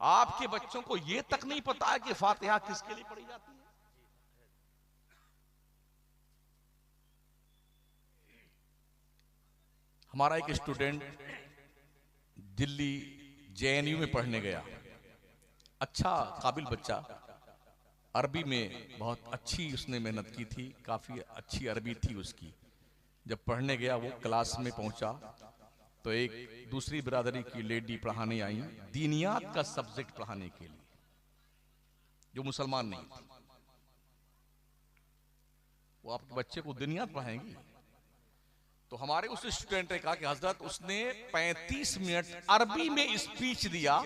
आपके बच्चों को ये तक नहीं पता है कि फातिहा किसके लिए पढ़ी जाती है। हमारा एक स्टूडेंट दिल्ली जेएनयू में पढ़ने गया, अच्छा काबिल बच्चा, अरबी में बहुत अच्छी उसने मेहनत की थी, काफी अच्छी अरबी थी उसकी। जब पढ़ने गया वो क्लास में पहुंचा तो एक दूसरी बिरादरी की लेडी पढ़ाने आई, दीनियात का सब्जेक्ट पढ़ाने के लिए, जो मुसलमान नहीं थी। वो आपके बच्चे को दीनियात पढ़ाएंगी? तो हमारे उस स्टूडेंट ने कहा कि हजरत, उसने 35 मिनट अरबी में स्पीच दिया,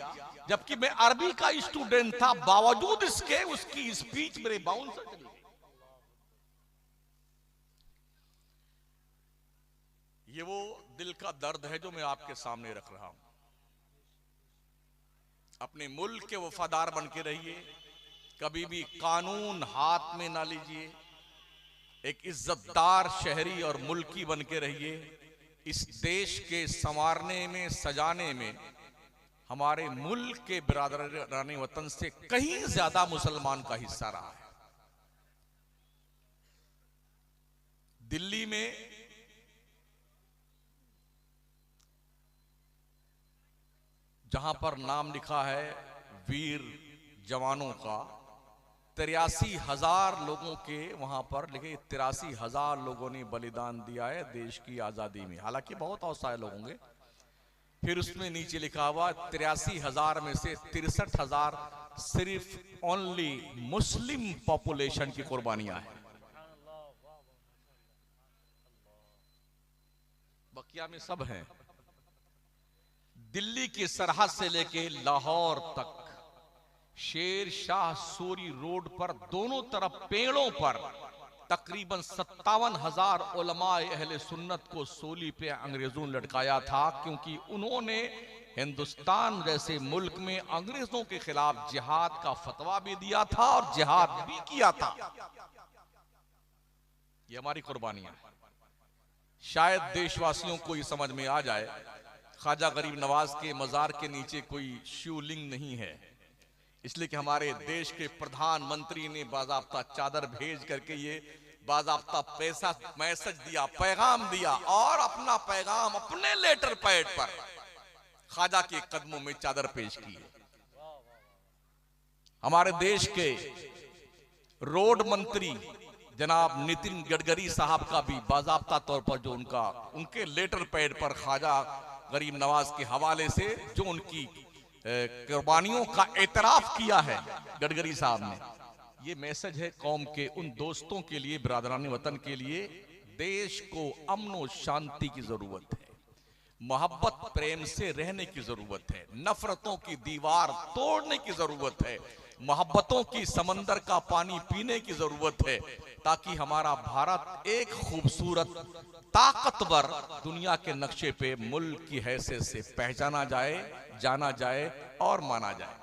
जबकि मैं अरबी का स्टूडेंट था, बावजूद इसके उसकी स्पीच मेरे बाउंसर चली गई। ये वो दिल का दर्द है जो मैं आपके सामने रख रहा हूं। अपने मुल्क के वफादार बन के रहिए, कभी भी कानून हाथ में ना लीजिए, एक इज्जतदार शहरी और मुल्की बन के रहिए। इस देश के संवारने में, सजाने में हमारे मुल्क के बिरादराने वतन से कहीं ज्यादा मुसलमान का हिस्सा रहा है। दिल्ली में जहां पर नाम लिखा है वीर जवानों का, 83,000 लोगों के वहां पर लिखे, 83,000 लोगों ने बलिदान दिया है देश की आजादी में। हालांकि बहुत असहाय लोग होंगे। फिर उसमें नीचे लिखा हुआ 83,000 में से 63,000 सिर्फ ओनली मुस्लिम पॉपुलेशन की कुर्बानियां हैं। बकिया में सब हैं। दिल्ली की सरहद से लेके लाहौर तक, शेर शाह सूरी रोड पर दोनों तरफ पेड़ों पर तकरीबन 57,000 उलमाए अहले सुन्नत को सूली पे अंग्रेजों ने लटकाया था, क्योंकि उन्होंने हिंदुस्तान जैसे मुल्क में अंग्रेजों के खिलाफ जिहाद का फतवा भी दिया था और जिहाद भी किया था। ये हमारी कुर्बानियां हैं। शायद देशवासियों को ये समझ में आ जाए, ख्वाजा गरीब नवाज के मजार के नीचे कोई शिवलिंग नहीं है, इसलिए कि हमारे देश के प्रधानमंत्री ने बाज़ाब्ता चादर भेज करके ये बाज़ाब्ता पैसा मैसेज दिया, पैगाम दिया, और अपना पैगाम अपने लेटर पैड पर ख्वाजा के कदमों में चादर पेश की है। हमारे देश के रोड मंत्री जनाब नितिन गडकरी साहब का भी बाज़ाब्ता तौर पर जो उनके लेटर पैड पर ख्वाजा गरीब नवाज के हवाले से जो उनकी कुर्बानियों का एतराफ किया है गडकरी साहब ने, ये मैसेज है कौम के उन दोस्तों के लिए, बिरादरान वतन के लिए। देश को अमन और शांति की जरूरत है, मोहब्बत प्रेम से रहने की जरूरत है, नफरतों की दीवार तोड़ने की जरूरत है, मोहब्बतों की समंदर का पानी पीने की जरूरत है, ताकि हमारा भारत एक खूबसूरत ताकतवर दुनिया के नक्शे पे मुल्क की हैसियत से पहचाना जाए, जाना जाए और माना जाए।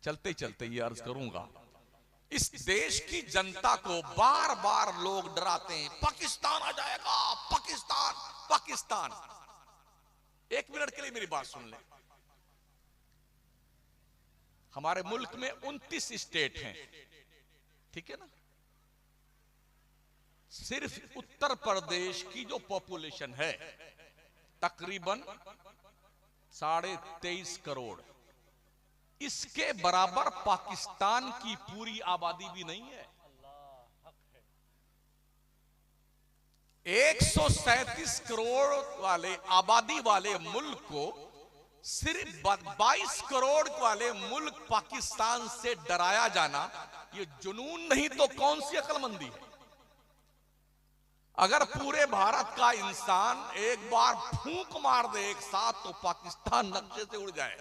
चलते चलते ये अर्ज करूंगा, इस देश की जनता को बार बार लोग डराते हैं, पाकिस्तान आ जाएगा, पाकिस्तान पाकिस्तान। एक मिनट के लिए मेरी बात सुन लें। हमारे मुल्क में 29 स्टेट हैं, ठीक है ना? सिर्फ उत्तर प्रदेश की जो पॉपुलेशन है तकरीबन 23.5 करोड़, इसके बराबर पाकिस्तान की पूरी आबादी भी नहीं है। 137 करोड़ वाले आबादी वाले मुल्क को सिर्फ 22 करोड़ वाले मुल्क पाकिस्तान से डराया जाना, ये जुनून नहीं तो कौन सी अक्लमंदी है? अगर पूरे भारत का इंसान एक बार फूंक मार दे एक साथ, तो पाकिस्तान नक्शे से उड़ जाए।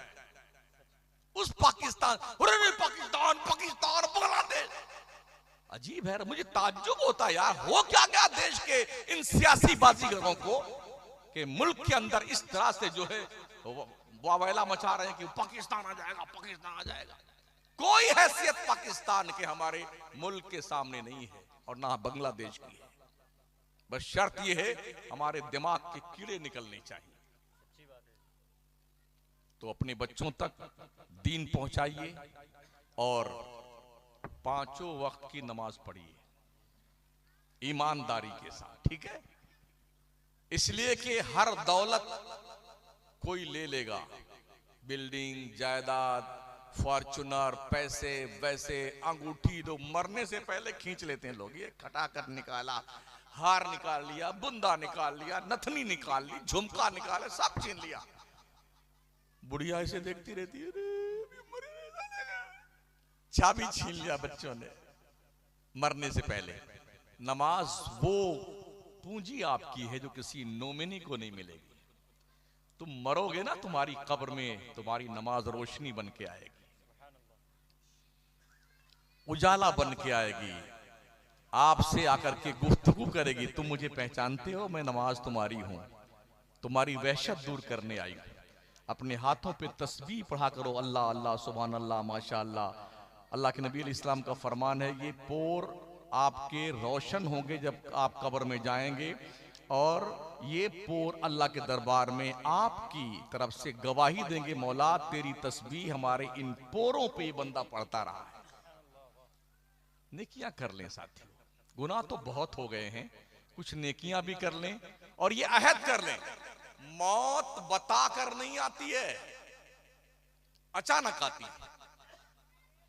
उस पाकिस्तान, पाकिस्तान पाकिस्तान बांग्लादेश, अजीब है। मुझे ताज्जुब होता है यार, हो क्या गया देश के इन सियासी बाजीगरों को कि मुल्क के अंदर इस तरह से जो है वावेला मचा रहे हैं कि पाकिस्तान आ जाएगा, पाकिस्तान आ जाएगा। कोई हैसियत पाकिस्तान के हमारे मुल्क के सामने नहीं है और ना बांग्लादेश की है। बस शर्त यह है हमारे दिमाग के कीड़े निकलने चाहिए। तो अपने बच्चों तक दीन पहुंचाइए और 5 वक्त की नमाज पढ़िए ईमानदारी के साथ, ठीक है? इसलिए कि हर दौलत कोई ले लेगा, बिल्डिंग, जायदाद, फॉर्चूनर, पैसे, वैसे अंगूठी तो मरने से पहले खींच लेते हैं लोग। ये खटाखट निकाला, हार निकाल लिया, बुंदा निकाल लिया, नथनी निकाल ली, झुमका निकाला, सब छीन लिया। बुढ़िया ऐसे देखती रहती है, चाबी छीन लिया बच्चों ने मरने से पहले। नमाज वो पूंजी आपकी है जो किसी नोमिनी को नहीं मिलेगी। तुम मरोगे ना, तुम्हारी कब्र में तुम्हारी नमाज रोशनी बन के आएगी, उजाला बन के आएगी, आपसे आकर के गुफ्तगू करेगी, तुम मुझे पहचानते हो, मैं नमाज तुम्हारी हूं, तुम्हारी वहशत दूर करने आई हूं। अपने हाथों पे तस्बीह पढ़ा करो, अल्लाह अल्लाह सुभान अल्लाह माशा अल्लाह। अल्लाह के नबी इस्लाम का फरमान है, ये पोर आपके रोशन होंगे जब आप कब्र में जाएंगे, और ये पोर अल्लाह के दरबार में आपकी तरफ से गवाही देंगे, मौला तेरी तस्बीह हमारे इन पोरों पे ये बंदा पढ़ता रहा है। नेकियां कर लें साथियों, गुनाह तो बहुत हो गए हैं, कुछ नेकियां भी कर लें और ये अहद कर लें, मौत बता कर नहीं आती है, अचानक आती है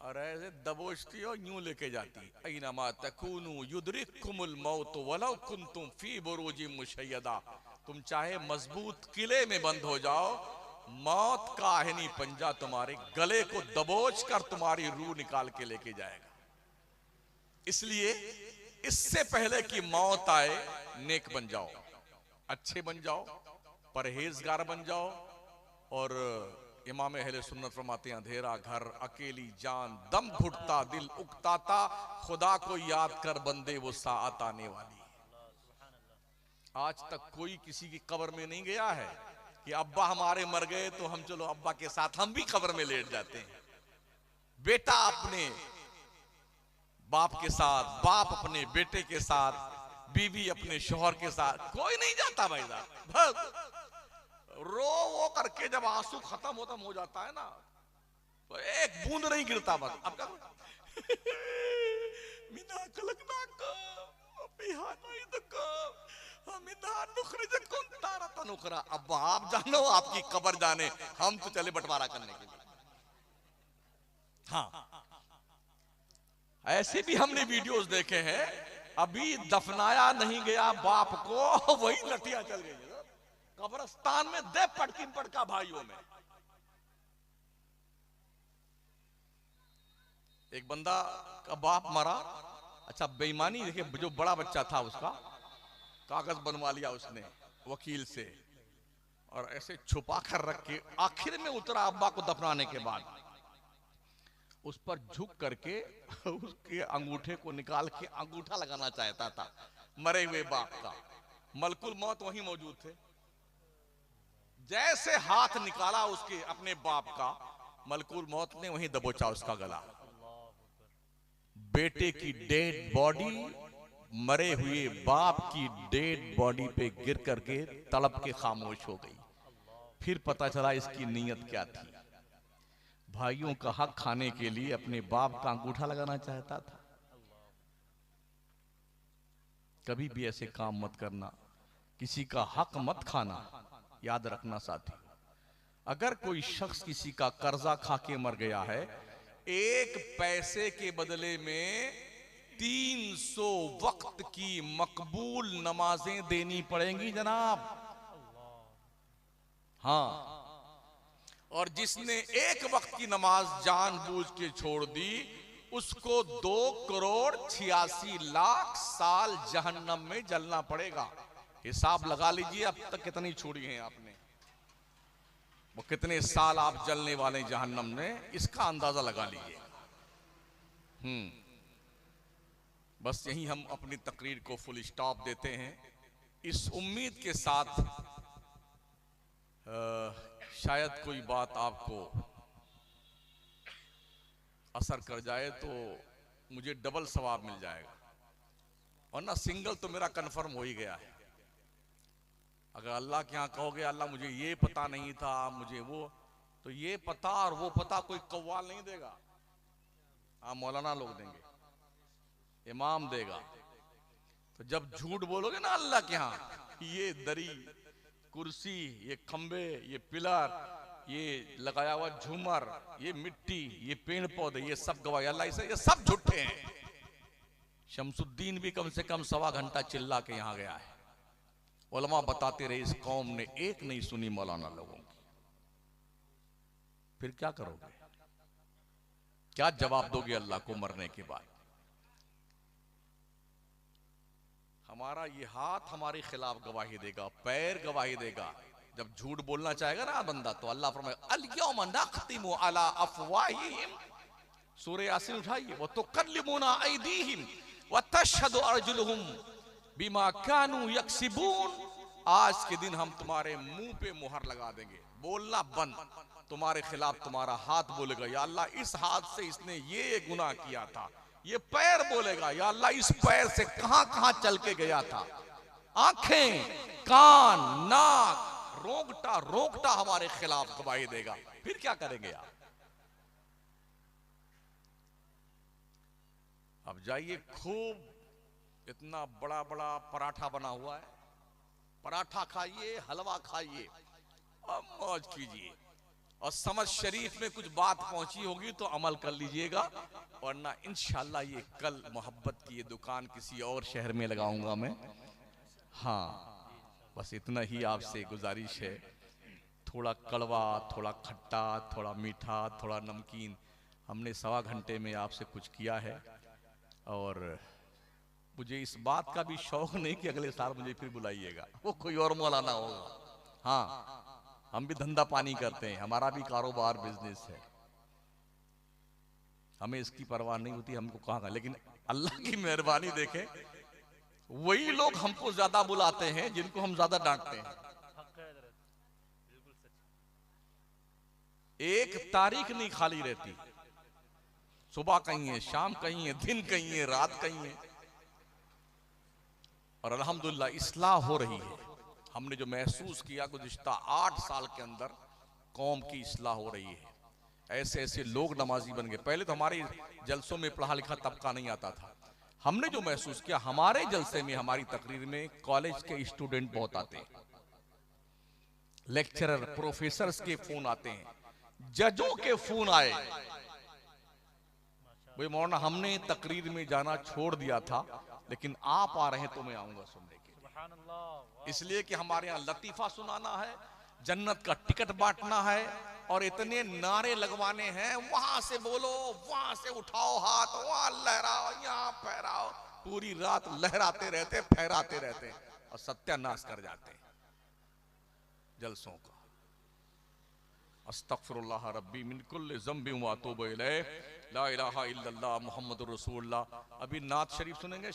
और ऐसे दबोचती हो यूं लेके जाती। ऐनमा तकूनु युदरिकुमुल मौत वलौ कुंतुम फी बुरूजिम मुशय्यदा। तुम चाहे मजबूत किले में बंद हो जाओ, मौत का आहनी पंजा तुम्हारे गले को दबोच कर तुम्हारी रूह निकाल के लेके जाएगा। इसलिए इससे पहले कि मौत आए नेक बन जाओ, अच्छे बन जाओ, परहेजगार बन जाओ। और इमाम अहले सुन्नत फरमाते हैं, अंधेरा घर अकेली जान दम घुटता दिल उकताता, खुदा को याद कर बंदे वो साअत आने वाली। आज तक कोई किसी की कब्र में नहीं गया है कि अब्बा हमारे मर गए तो हम चलो अब्बा के साथ हम भी कब्र में लेट जाते हैं। बेटा अपने बाप के साथ, बाप अपने बेटे के साथ, बीवी अपने शौहर के साथ, कोई नहीं जाता भाई साहब। रो वो करके जब आंसू खत्म हो जाता है ना, तो एक बूंद नहीं गिरता बस। अब क्या मिना कलकना का बिहाना इदका मिना नुखरजकुम तारतन उखरा। अब आप जानो, आपकी कब्र जाने, हम तो चले बंटवारा करने के लिए। हाँ, ऐसे भी हमने वीडियोस देखे हैं, अभी दफनाया नहीं गया बाप को, वही लठियां चल गई कब्रस्तान में, दे पटकी पटका भाइयों में। एक बंदा का बाप मरा, अच्छा बेईमानी देखिए, जो बड़ा बच्चा था उसका कागज बनवा लिया उसने वकील से, और ऐसे छुपा कर रख के आखिर में उतरा अब्बा को दफनाने के बाद, उस पर झुक करके उसके अंगूठे को निकाल के अंगूठा लगाना चाहता था मरे हुए बाप का। मलकुल मौत वहीं मौजूद थे। जैसे हाथ निकाला उसके अपने बाप का, मलकुल मौत ने वहीं दबोचा उसका गला। बेटे की डेड बॉडी मरे हुए बाप की डेड बॉडी पे गिर करके तड़प के खामोश हो गई। फिर पता चला इसकी नीयत क्या थी। भाइयों का हक खाने के लिए अपने बाप का अंगूठा लगाना चाहता था। कभी भी ऐसे काम मत करना, किसी का हक मत खाना। याद रखना साथी, अगर कोई शख्स किसी का कर्जा खा के मर गया है, 1 पैसे के बदले में 300 वक्त की मकबूल नमाजें देनी पड़ेंगी जनाब। हाँ, और जिसने 1 वक्त की नमाज जानबूझ के छोड़ दी, उसको 2,86,00,000 साल जहन्नम में जलना पड़ेगा। हिसाब लगा लीजिए अब तक कितनी छोड़ी हैं आपने, वो कितने साल आप जलने वाले जहन्नम में, इसका अंदाजा लगा लीजिए। बस यही हम अपनी तकरीर को फुल स्टॉप देते हैं, इस उम्मीद के साथ शायद कोई बात आपको असर कर जाए तो मुझे डबल सवाब मिल जाएगा, वरना सिंगल तो मेरा कंफर्म हो ही गया है। अगर अल्लाह के यहाँ कहोगे अल्लाह मुझे ये पता नहीं था, मुझे वो, तो ये पता और वो पता कोई कव्वाल नहीं देगा। हाँ, मौलाना लोग देंगे, इमाम देगा। तो जब झूठ बोलोगे ना अल्लाह के यहाँ, ये दरी, कुर्सी, ये खंबे, ये पिलर, ये लगाया हुआ झूमर, ये मिट्टी, ये पेड़ पौधे, ये सब गवाही अल्लाह से, ये सब झूठे हैं। शमसुद्दीन भी कम से कम 1.25 घंटा चिल्ला के यहाँ गया है। उलमा बताते रहे इस कौम ने एक नहीं सुनी मौलाना लोगों की। फिर क्या करोगे, क्या जवाब दोगे अल्लाह को मरने के बाद? हमारा ये हाथ हमारे खिलाफ गवाही देगा, पैर गवाही देगा। जब झूठ बोलना चाहेगा ना बंदा, तो अल्लाह फरमाए अल-यौमा नख्तिमु अला अफवाहिहिम, सूरह यासीन उठाइए, व तुकल्लिमुना अयदीहिम व तशहदु अर्जुलुहुम बिमा कानू यक्सिबून। आज के दिन हम तुम्हारे मुंह पे मुहर लगा देंगे, बोलना बंद, तुम्हारे खिलाफ तुम्हारा हाथ बोलेगा या अल्लाह इस हाथ से इसने ये गुनाह किया था। ये पैर बोलेगा या अल्लाह इस पैर से कहां कहां चल के गया था। आंखें, कान, नाक, रोंगटा रोंगटा हमारे खिलाफ गवाही देगा। फिर क्या करेंगे आप? अब जाइए, खूब इतना बड़ा बड़ा पराठा बना हुआ है, पराठा खाइए, हलवा खाइए और मौज कीजिए। और समझ शरीफ में कुछ बात पहुंची होगी तो अमल कर लीजिएगा, वरना इंशाल्लाह ये कल मोहब्बत की ये दुकान किसी और शहर में लगाऊंगा मैं। हाँ, बस इतना ही आपसे गुजारिश है। थोड़ा कड़वा, थोड़ा खट्टा, थोड़ा मीठा, थोड़ा नमकीन, हमने 1.25 घंटे में आपसे कुछ किया है। और मुझे इस बात का भी शौक नहीं कि अगले साल मुझे फिर बुलाइएगा, वो कोई और मौलाना होगा। हाँ, हम भी धंधा पानी करते हैं, हमारा भी कारोबार बिजनेस है, हमें इसकी परवाह नहीं होती हमको कहाँ का। लेकिन अल्लाह की मेहरबानी देखें, वही लोग हमको ज्यादा बुलाते हैं जिनको हम ज्यादा डांटते हैं। एक तारीख नहीं खाली रहती, सुबह कहीं है, शाम कहीं है, दिन कहीं है, रात कहीं है। और अल्हम्दुलिल्लाह इस्लाह हो रही है। हमने जो महसूस किया गुज़िश्ता 8 साल के अंदर, कौम की इस्लाह हो रही है। ऐसे ऐसे लोग नमाजी बन गए। पहले तो हमारे जलसों में पढ़ा लिखा तबका नहीं आता था। हमने जो महसूस किया, हमारे जलसे में, हमारी तकरीर में कॉलेज के स्टूडेंट बहुत आते हैं, लेक्चरर, प्रोफेसर्स के फोन आते हैं, जजों के फोन आए। भाई मौलाना, हमने तकरीर में जाना छोड़ दिया था, लेकिन आप आ रहे हैं तो मैं आऊंगा सुनने के लिए। इसलिए कि हमारे यहाँ लतीफा सुनाना है, जन्नत का टिकट बांटना है, और इतने नारे लगवाने हैं, वहां से बोलो, वहां से उठाओ हाथ, वहां लहराओ, यहाँ फहराओ। पूरी रात लहराते रहते, फहराते रहते और सत्यानाश कर जाते जलसों का। अस्तगफिरुल्लाह रब्बी मिन कुल्लि ज़ंबि व अतूबु इलैह, ला इलाहा इल्लल्लाह मुहम्मदुर रसूलुल्लाह। अभी नात शरीफ सुनेंगे।